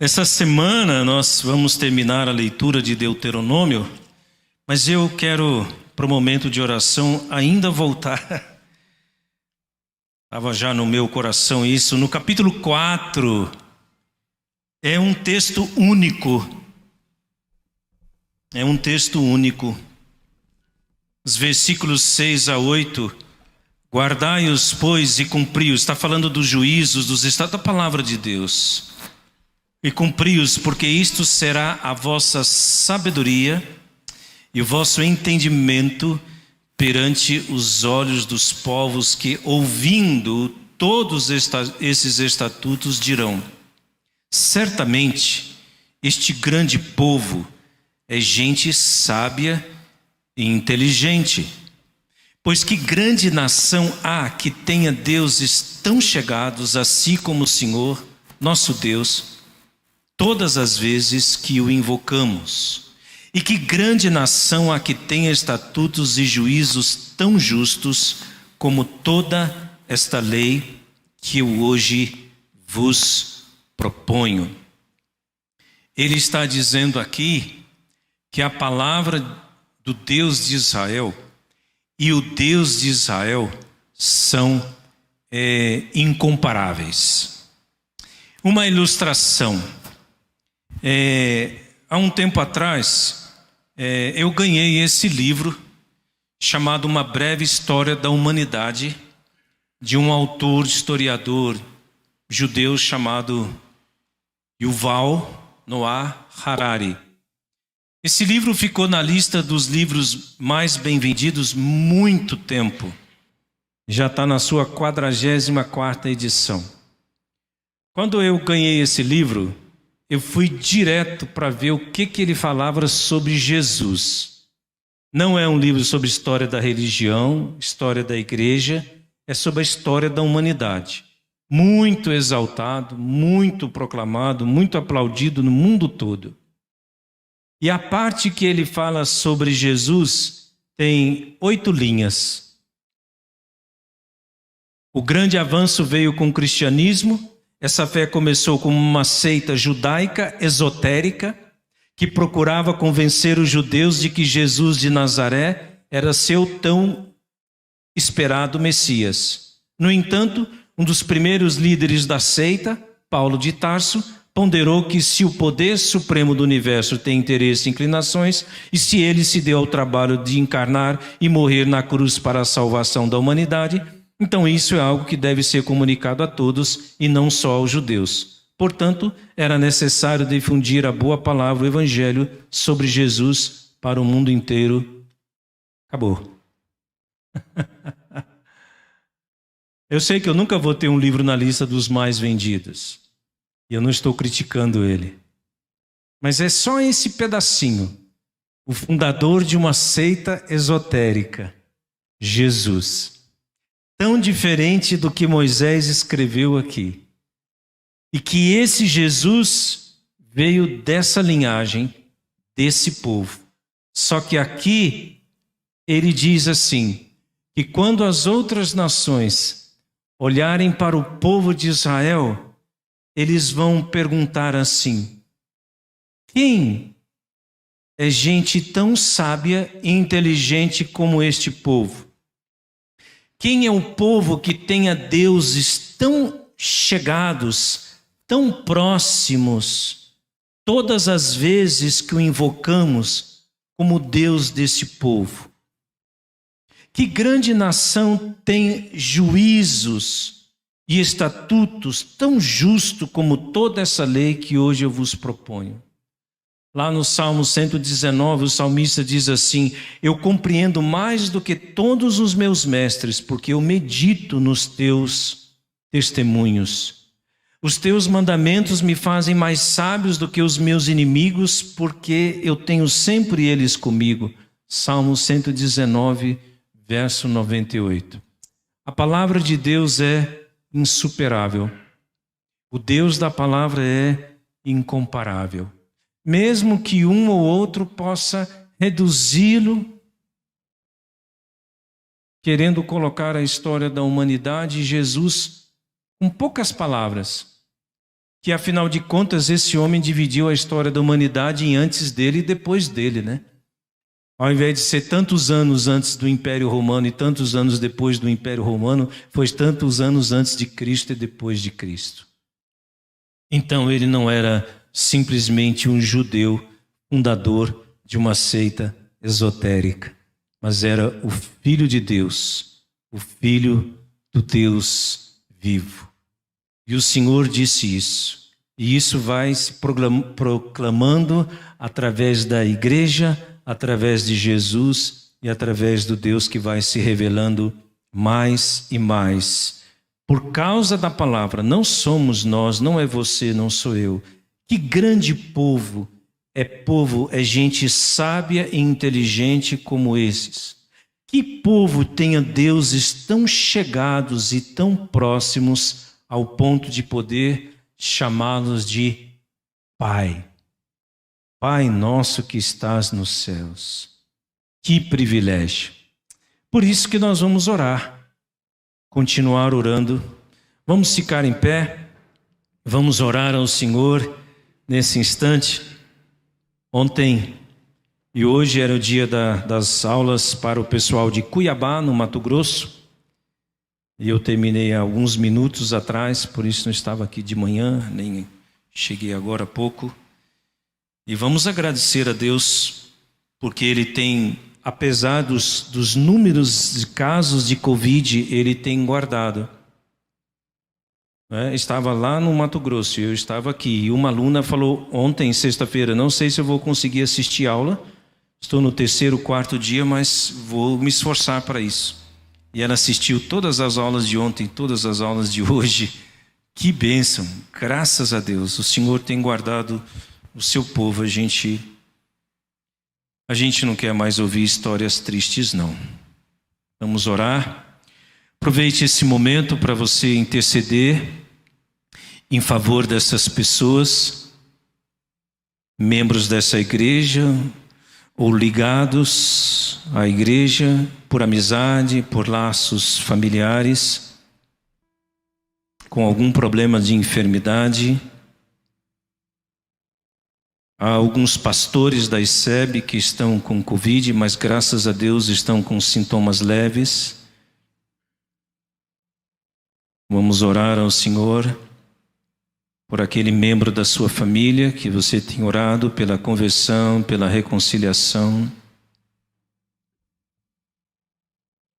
Essa semana nós vamos terminar a leitura de Deuteronômio, mas eu quero, para o momento de oração, ainda voltar. Estava já no meu coração isso. No capítulo 4, é um texto único. É um texto único. Os versículos 6 a 8. Guardai-os, pois, e cumpri-os. Está falando dos juízos, dos estados da palavra de Deus. E cumpri-os, porque isto será a vossa sabedoria e o vosso entendimento perante os olhos dos povos que, ouvindo todos esses estatutos, dirão: certamente este grande povo é gente sábia e inteligente. Pois que grande nação há que tenha deuses tão chegados a si como o Senhor, nosso Deus, todas as vezes que o invocamos. E que grande nação há que tenha estatutos e juízos tão justos como toda esta lei que eu hoje vos proponho. Ele está dizendo aqui que a palavra do Deus de Israel e o Deus de Israel são incomparáveis. Uma ilustração. Há um tempo atrás, eu ganhei esse livro chamado Uma Breve História da Humanidade, de um autor, historiador judeu chamado Yuval Noah Harari. Esse livro ficou na lista dos livros mais bem vendidos muito tempo. Já está na sua 44ª edição. Quando eu ganhei esse livro, eu fui direto para ver o que ele falava sobre Jesus. Não é um livro sobre história da religião, história da igreja, é sobre a história da humanidade. Muito exaltado, muito proclamado, muito aplaudido no mundo todo. E a parte que ele fala sobre Jesus tem 8 linhas. O grande avanço veio com o cristianismo. Essa fé começou como uma seita judaica esotérica que procurava convencer os judeus de que Jesus de Nazaré era seu tão esperado Messias. No entanto, um dos primeiros líderes da seita, Paulo de Tarso, ponderou que se o poder supremo do universo tem interesse e inclinações, e se ele se deu ao trabalho de encarnar e morrer na cruz para a salvação da humanidade, então isso é algo que deve ser comunicado a todos e não só aos judeus. Portanto, era necessário difundir a boa palavra, o evangelho sobre Jesus para o mundo inteiro. Acabou. Eu sei que eu nunca vou ter um livro na lista dos mais vendidos. E eu não estou criticando ele. Mas é só esse pedacinho. O fundador de uma seita esotérica, Jesus. Tão diferente do que Moisés escreveu aqui. E que esse Jesus veio dessa linhagem, desse povo. Só que aqui ele diz assim, que quando as outras nações olharem para o povo de Israel, eles vão perguntar assim: quem é gente tão sábia e inteligente como este povo? Quem é o povo que tenha deuses tão chegados, tão próximos, todas as vezes que o invocamos como Deus desse povo? Que grande nação tem juízos e estatutos tão justo como toda essa lei que hoje eu vos proponho. Lá no Salmo 119, o salmista diz assim: eu compreendo mais do que todos os meus mestres, porque eu medito nos teus testemunhos. Os teus mandamentos me fazem mais sábios do que os meus inimigos, porque eu tenho sempre eles comigo. Salmo 119, verso 98. A palavra de Deus é insuperável. O Deus da palavra é incomparável. Mesmo que um ou outro possa reduzi-lo, querendo colocar a história da humanidade e Jesus com poucas palavras, que afinal de contas esse homem dividiu a história da humanidade em antes dele e depois dele, né? Ao invés de ser tantos anos antes do Império Romano e tantos anos depois do Império Romano, foi tantos anos antes de Cristo e depois de Cristo. Então ele não era simplesmente um judeu fundador de uma seita esotérica, mas era o Filho de Deus, o Filho do Deus vivo. E o Senhor disse isso. E isso vai se proclamando através da igreja, através de Jesus e através do Deus que vai se revelando mais e mais. Por causa da palavra, não somos nós, não é você, não sou eu. Que grande povo, é gente sábia e inteligente como esses. Que povo tenha deuses tão chegados e tão próximos ao ponto de poder chamá-los de Pai. Pai nosso que estás nos céus. Que privilégio. Por isso que nós vamos orar, continuar orando. Vamos ficar em pé, vamos orar ao Senhor nesse instante. Ontem e hoje era o dia das aulas para o pessoal de Cuiabá, no Mato Grosso. E eu terminei há alguns minutos atrás, por isso não estava aqui de manhã, nem cheguei agora há pouco. E vamos agradecer a Deus, porque Ele tem, apesar dos números de casos de Covid, Ele tem guardado. Estava lá no Mato Grosso, eu estava aqui, e uma aluna falou ontem, sexta-feira, não sei se eu vou conseguir assistir aula, estou no 3º, 4º dia, mas vou me esforçar para isso. E ela assistiu todas as aulas de ontem, todas as aulas de hoje. Que bênção, graças a Deus, o Senhor tem guardado o seu povo. A gente não quer mais ouvir histórias tristes, não. Vamos orar. Aproveite esse momento para você interceder em favor dessas pessoas, membros dessa igreja, ou ligados à igreja por amizade, por laços familiares, com algum problema de enfermidade. Há alguns pastores da ICEB que estão com Covid, mas graças a Deus estão com sintomas leves. Vamos orar ao Senhor por aquele membro da sua família que você tem orado pela conversão, pela reconciliação.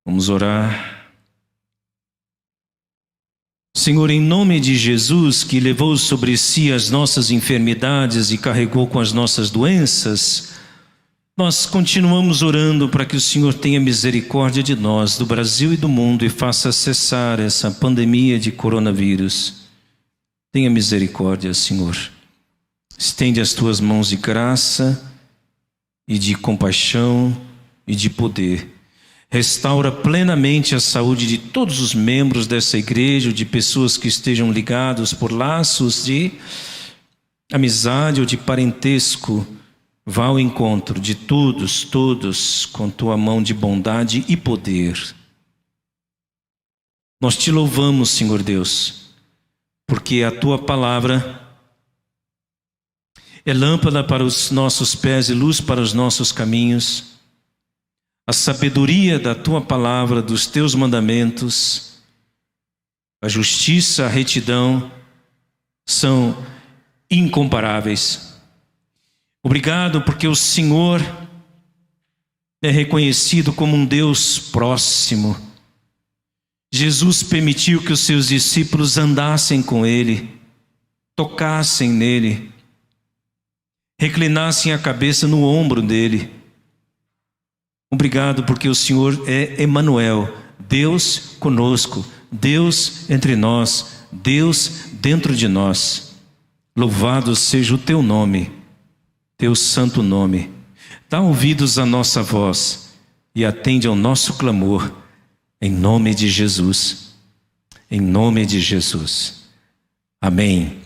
Vamos orar. Senhor, em nome de Jesus, que levou sobre si as nossas enfermidades e carregou com as nossas doenças, nós continuamos orando para que o Senhor tenha misericórdia de nós, do Brasil e do mundo, e faça cessar essa pandemia de coronavírus. Tenha misericórdia, Senhor. Estende as tuas mãos de graça e de compaixão e de poder. Restaura plenamente a saúde de todos os membros dessa igreja, de pessoas que estejam ligados por laços de amizade ou de parentesco. Vá ao encontro de todos, com tua mão de bondade e poder. Nós te louvamos, Senhor Deus, porque a tua palavra é lâmpada para os nossos pés e luz para os nossos caminhos. A sabedoria da tua palavra, dos teus mandamentos, a justiça, a retidão são incomparáveis. Obrigado porque o Senhor é reconhecido como um Deus próximo. Jesus permitiu que os seus discípulos andassem com Ele, tocassem nele, reclinassem a cabeça no ombro dele. Obrigado porque o Senhor é Emanuel, Deus conosco, Deus entre nós, Deus dentro de nós. Louvado seja o teu nome, teu santo nome. Dá ouvidos à nossa voz e atende ao nosso clamor, em nome de Jesus. Em nome de Jesus. Amém.